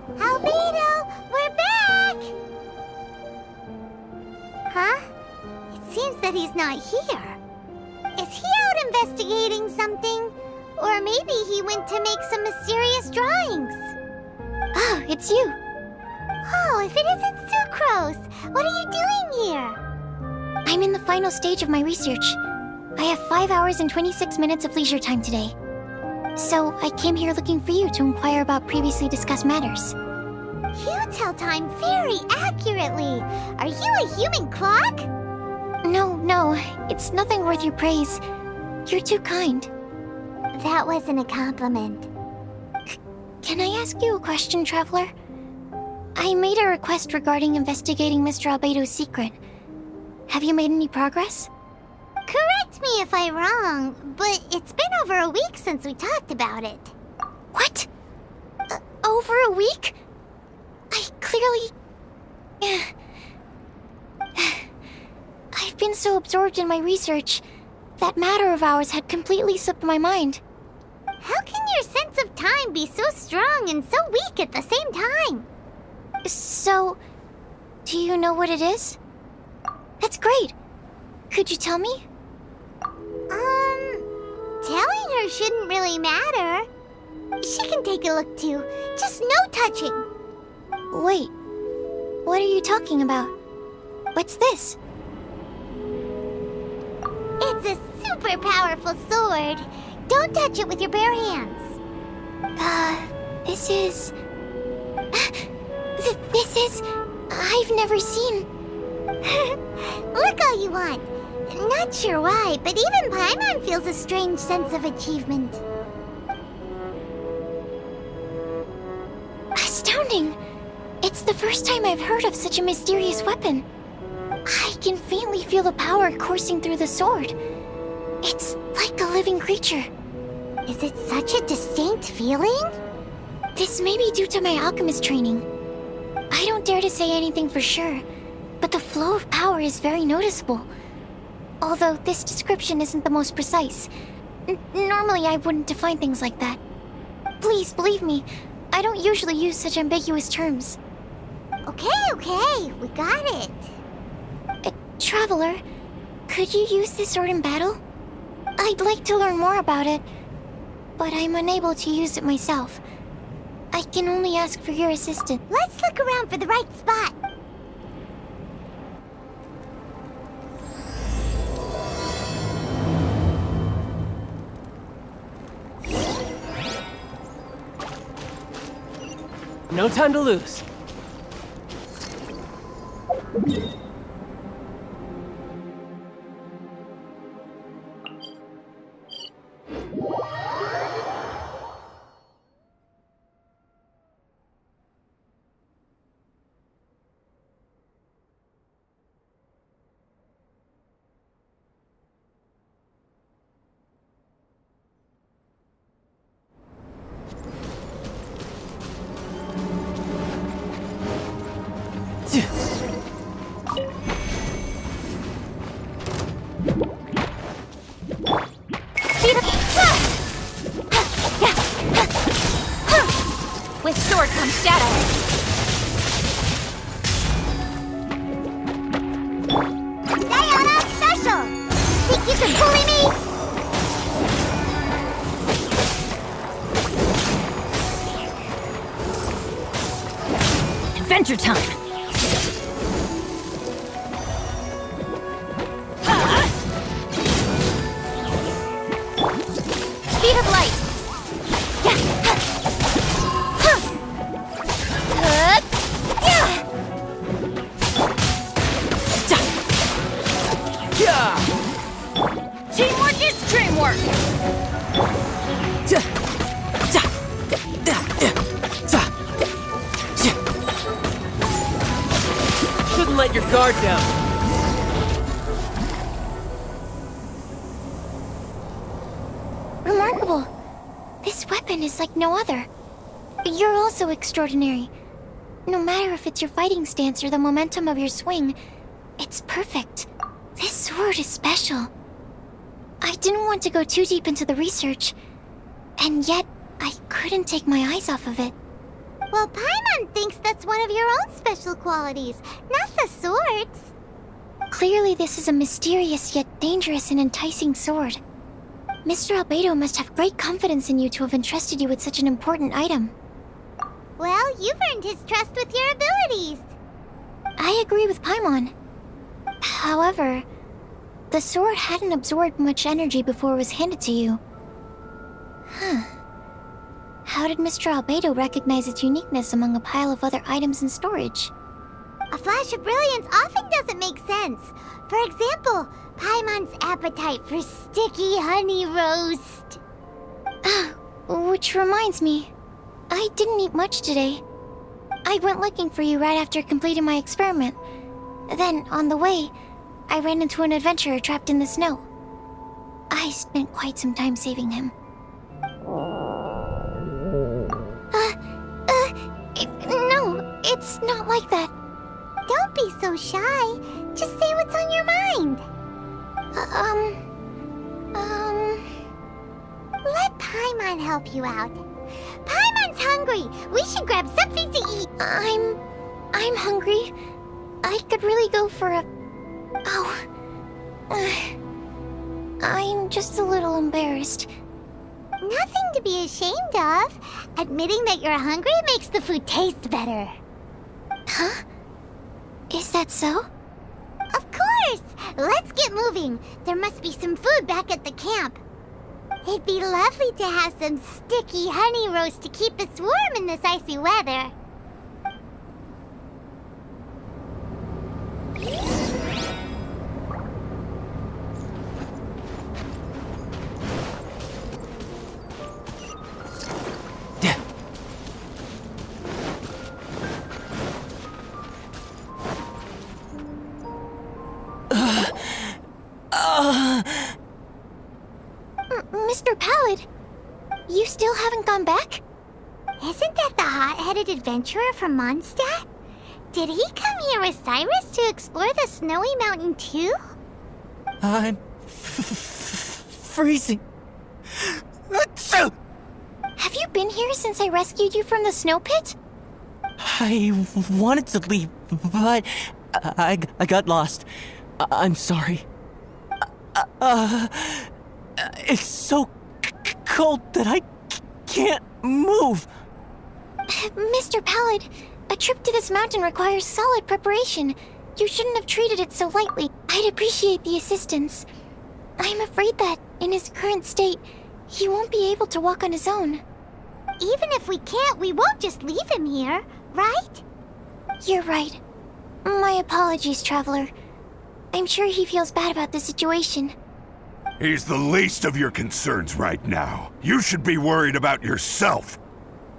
Albedo, we're back! Huh? It seems that he's not here. Is he out investigating something? Or maybe he went to make some mysterious drawings. Oh, it's you. Oh, if it isn't Sucrose! What are you doing here? I'm in the final stage of my research. I have 5 hours and 26 minutes of leisure time today. So, I came here looking for you to inquire about previously discussed matters. You tell time very accurately. Are you a human clock? No, it's nothing worth your praise. You're too kind. That wasn't a compliment. Can I ask you a question, Traveler? I made a request regarding investigating Mr. Albedo's secret. Have you made any progress? Correct me if I'm wrong, but it's been over a week since we talked about it. What? Over a week? I clearly... I've been so absorbed in my research. That matter of ours had completely slipped my mind. How can your sense of time be so strong and so weak at the same time? So, do you know what it is? That's great. Could you tell me? Telling her shouldn't really matter. She can take a look too, just no touching. Wait, what are you talking about? What's this? It's a super powerful sword. Don't touch it with your bare hands. This is... This is... I've never seen... Look all you want. Not sure why, but even Paimon feels a strange sense of achievement. Astounding! It's the first time I've heard of such a mysterious weapon. I can faintly feel the power coursing through the sword. It's like a living creature. Is it such a distinct feeling? This may be due to my alchemist training. I don't dare to say anything for sure, but the flow of power is very noticeable. Although this description isn't the most precise. Normally I wouldn't define things like that. Please, believe me, I don't usually use such ambiguous terms. Okay, we got it. Traveler, could you use this sword in battle? I'd like to learn more about it, but I'm unable to use it myself. I can only ask for your assistance. Let's look around for the right spot. No time to lose. With sword comes shadow. Diana special! Think you can bully me? Adventure time. Speed of light. Teamwork is dreamwork! Shouldn't let your guard down. Remarkable. This weapon is like no other. You're also extraordinary. No matter if it's your fighting stance or the momentum of your swing, it's perfect. This sword is special. I didn't want to go too deep into the research, and yet I couldn't take my eyes off of it. Well, Paimon thinks that's one of your own special qualities, not the sword's. Clearly this is a mysterious yet dangerous and enticing sword. Mr. Albedo must have great confidence in you to have entrusted you with such an important item. Well, you've earned his trust with your abilities. I agree with Paimon. However, the sword hadn't absorbed much energy before it was handed to you. Huh. How did Mr. Albedo recognize its uniqueness among a pile of other items in storage? A flash of brilliance often doesn't make sense. For example, Paimon's appetite for sticky honey roast. Which reminds me, I didn't eat much today. I went looking for you right after completing my experiment. Then, on the way, I ran into an adventurer trapped in the snow. I spent quite some time saving him. No, it's not like that. Don't be so shy. Just say what's on your mind. Let Paimon help you out. Paimon's hungry. We should grab something to eat. I'm hungry. I could really go for a... I'm just a little embarrassed. Nothing to be ashamed of. Admitting that you're hungry makes the food taste better. Huh? Is that so? Of course! Let's get moving. There must be some food back at the camp. It'd be lovely to have some sticky honey roast to keep us warm in this icy weather. Mr. Pallid, you still haven't gone back? Isn't that the hot-headed adventurer from Mondstadt? Did he come here with Cyrus to explore the snowy mountain too? I'm freezing. Have you been here since I rescued you from the snow pit? I wanted to leave, but I got lost. I'm sorry. It's so cold that I can't move. Mr. Pallid, a trip to this mountain requires solid preparation. You shouldn't have treated it so lightly. I'd appreciate the assistance. I'm afraid that, in his current state, he won't be able to walk on his own. Even if we can't, we won't just leave him here, right? You're right. My apologies, Traveler. I'm sure he feels bad about the situation. He's the least of your concerns right now. You should be worried about yourself.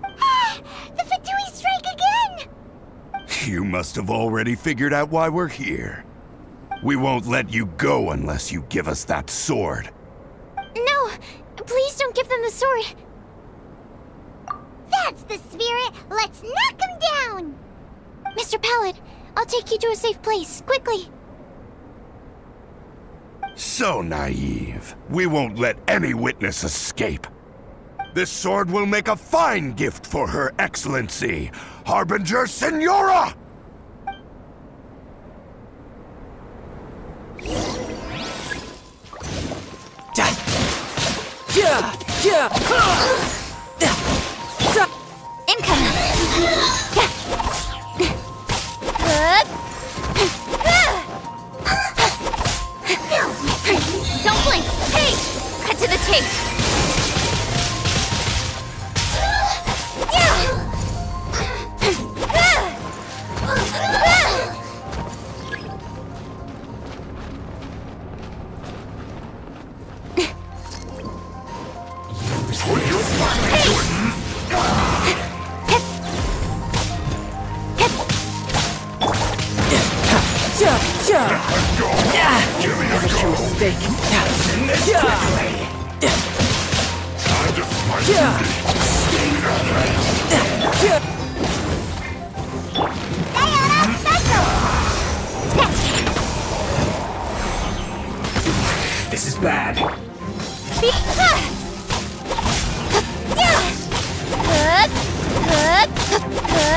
The Fatui strike again! You must have already figured out why we're here. We won't let you go unless you give us that sword. No! Please don't give them the sword! That's the spirit! Let's knock him down! Mr. Pallid, I'll take you to a safe place, quickly! So naive. We won't let any witness escape. This sword will make a fine gift for Her Excellency, Harbinger Signora! Don't blink! Hey! Cut to the chase! This is bad.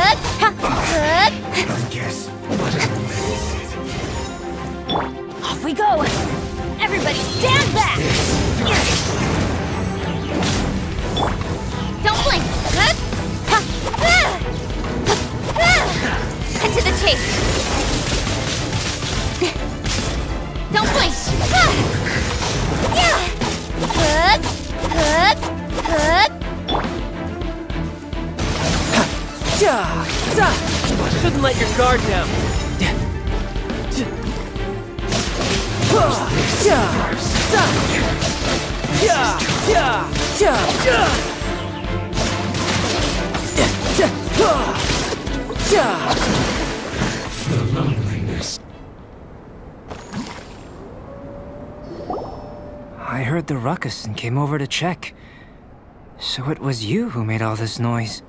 I guess whatever this is. Off we go! Everybody stand back! Don't blink! Cut to the chase! Don't blink! Shouldn't let your guard down. I heard the ruckus and came over to check. So it was you who made all this noise.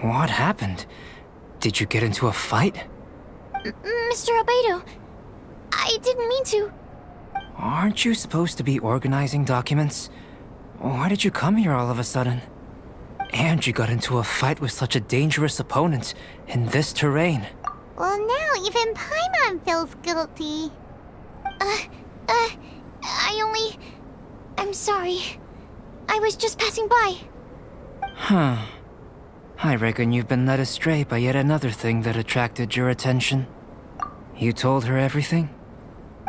What happened? Did you get into a fight? Mr. Albedo, I didn't mean to. Aren't you supposed to be organizing documents? Why did you come here all of a sudden? And you got into a fight with such a dangerous opponent in this terrain. Well, now even Paimon feels guilty. I'm sorry. I was just passing by. Huh. I reckon you've been led astray by yet another thing that attracted your attention. You told her everything?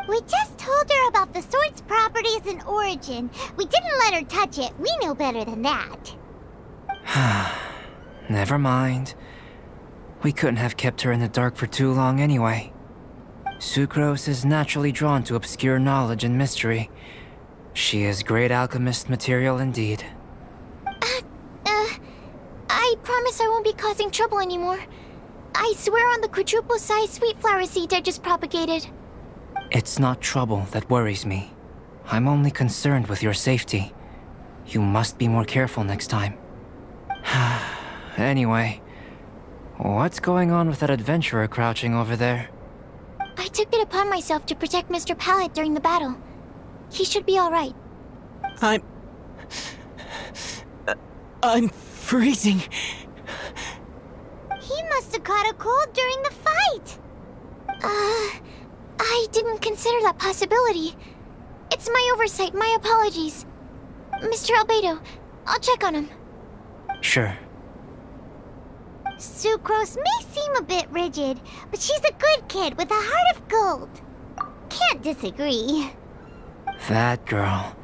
We just told her about the sword's properties and origin. We didn't let her touch it. We know better than that. Never mind. We couldn't have kept her in the dark for too long anyway. Sucrose is naturally drawn to obscure knowledge and mystery. She is great alchemist material indeed. I promise I won't be causing trouble anymore. I swear on the quadruple-sized sweet flower seed I just propagated. It's not trouble that worries me. I'm only concerned with your safety. You must be more careful next time. Anyway, what's going on with that adventurer crouching over there? I took it upon myself to protect Mr. Pallet during the battle. He should be alright. I'm freezing. He must have caught a cold during the fight. I didn't consider that possibility. It's my oversight, my apologies. Mr. Albedo, I'll check on him. Sure. Sucrose may seem a bit rigid, but she's a good kid with a heart of gold. Can't disagree. That girl.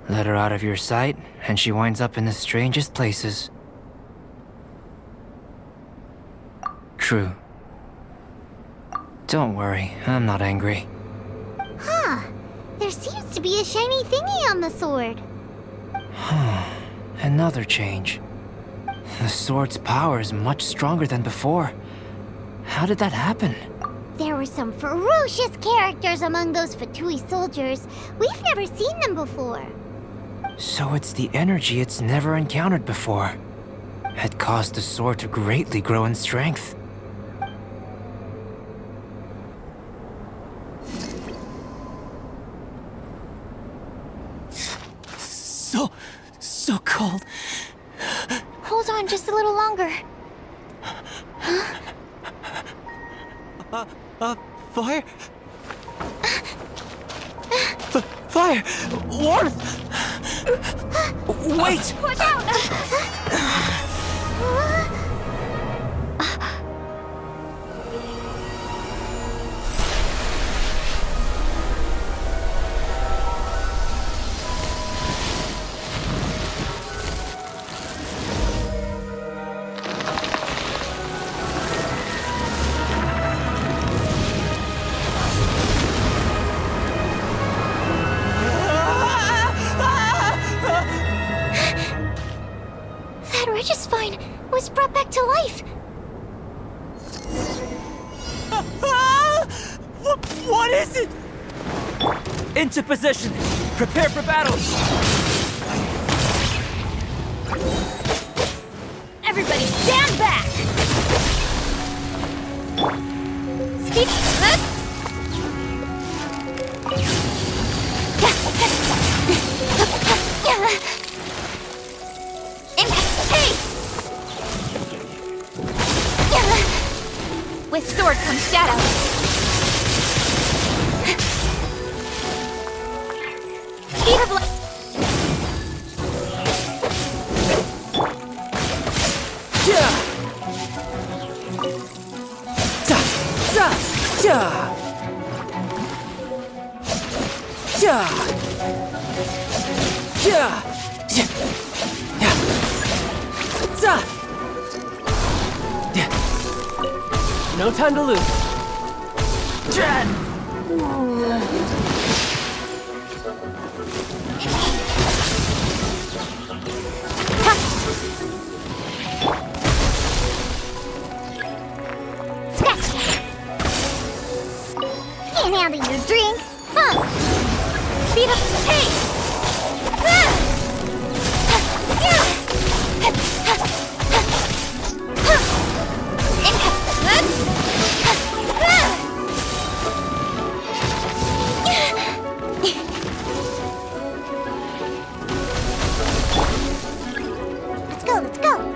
Let her out of your sight, and she winds up in the strangest places. True. Don't worry, I'm not angry. Huh. There seems to be a shiny thingy on the sword. Another change. The sword's power is much stronger than before. How did that happen? There were some ferocious characters among those Fatui soldiers. We've never seen them before. So it's the energy it's never encountered before. It caused the sword to greatly grow in strength. So cold. Hold on just a little longer. Fire? Fire! Warmth! Wait! Watch out! That Regisvine was brought back to life. What is it? Into position. Prepare for battle. Everybody stand back! Speed! With sword comes shadow. Speed of light. Ja! Ja! Ja! Ja! Ja! Ja! Ja! Ja! Ja! No time to lose. Dread! Can't handle your drink. Huh. Speed up the pace. Let's go, let's go.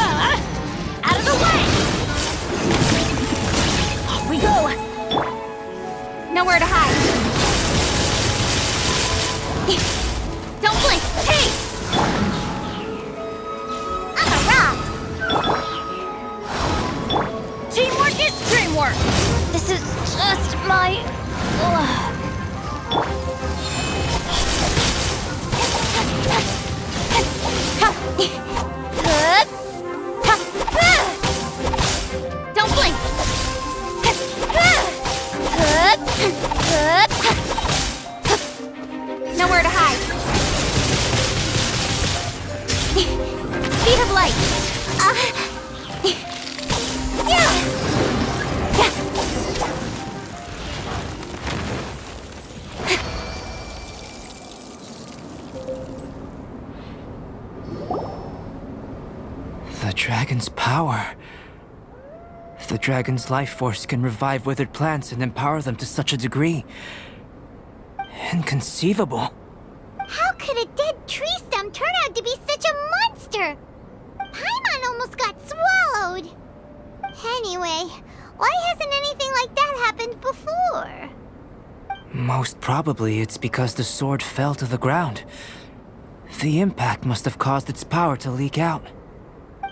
Out of the way! Off we go! Nowhere to hide. Don't blink! Hey! I'm a rock. Teamwork is dreamwork! This is just my luck. Don't blink! Nowhere to hide. Speed of light. The dragon's power. The dragon's life force can revive withered plants and empower them to such a degree. Inconceivable. How could a dead tree stump turn out to be such a monster? Paimon almost got swallowed. Anyway, why hasn't anything like that happened before? Most probably it's because the sword fell to the ground. The impact must have caused its power to leak out.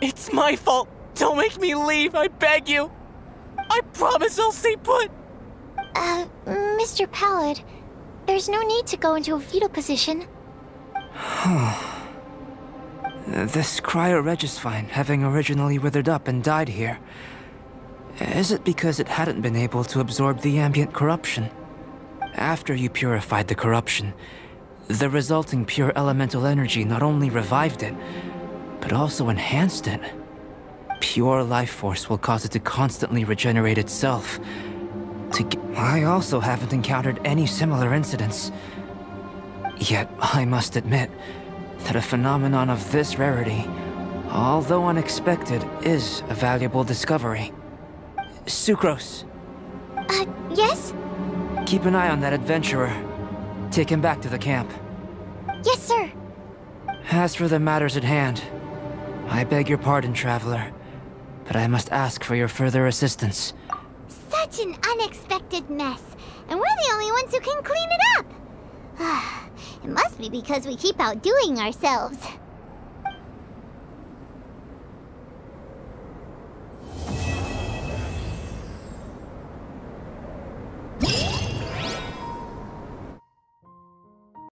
It's my fault. Don't make me leave, I beg you. I promise I'll stay put. Mr. Pallid, there's no need to go into a fetal position. This cryoregisvine having originally withered up and died here. Is it because it hadn't been able to absorb the ambient corruption? After you purified the corruption, the resulting pure elemental energy not only revived it, but also enhanced it. Pure life force will cause it to constantly regenerate itself. I also haven't encountered any similar incidents. Yet, I must admit that a phenomenon of this rarity, although unexpected, is a valuable discovery. Sucrose, Yes? keep an eye on that adventurer. Take him back to the camp. Yes, sir. As for the matters at hand, I beg your pardon, traveler, but I must ask for your further assistance. Such an unexpected mess, and we're the only ones who can clean it up. It must be because we keep outdoing ourselves.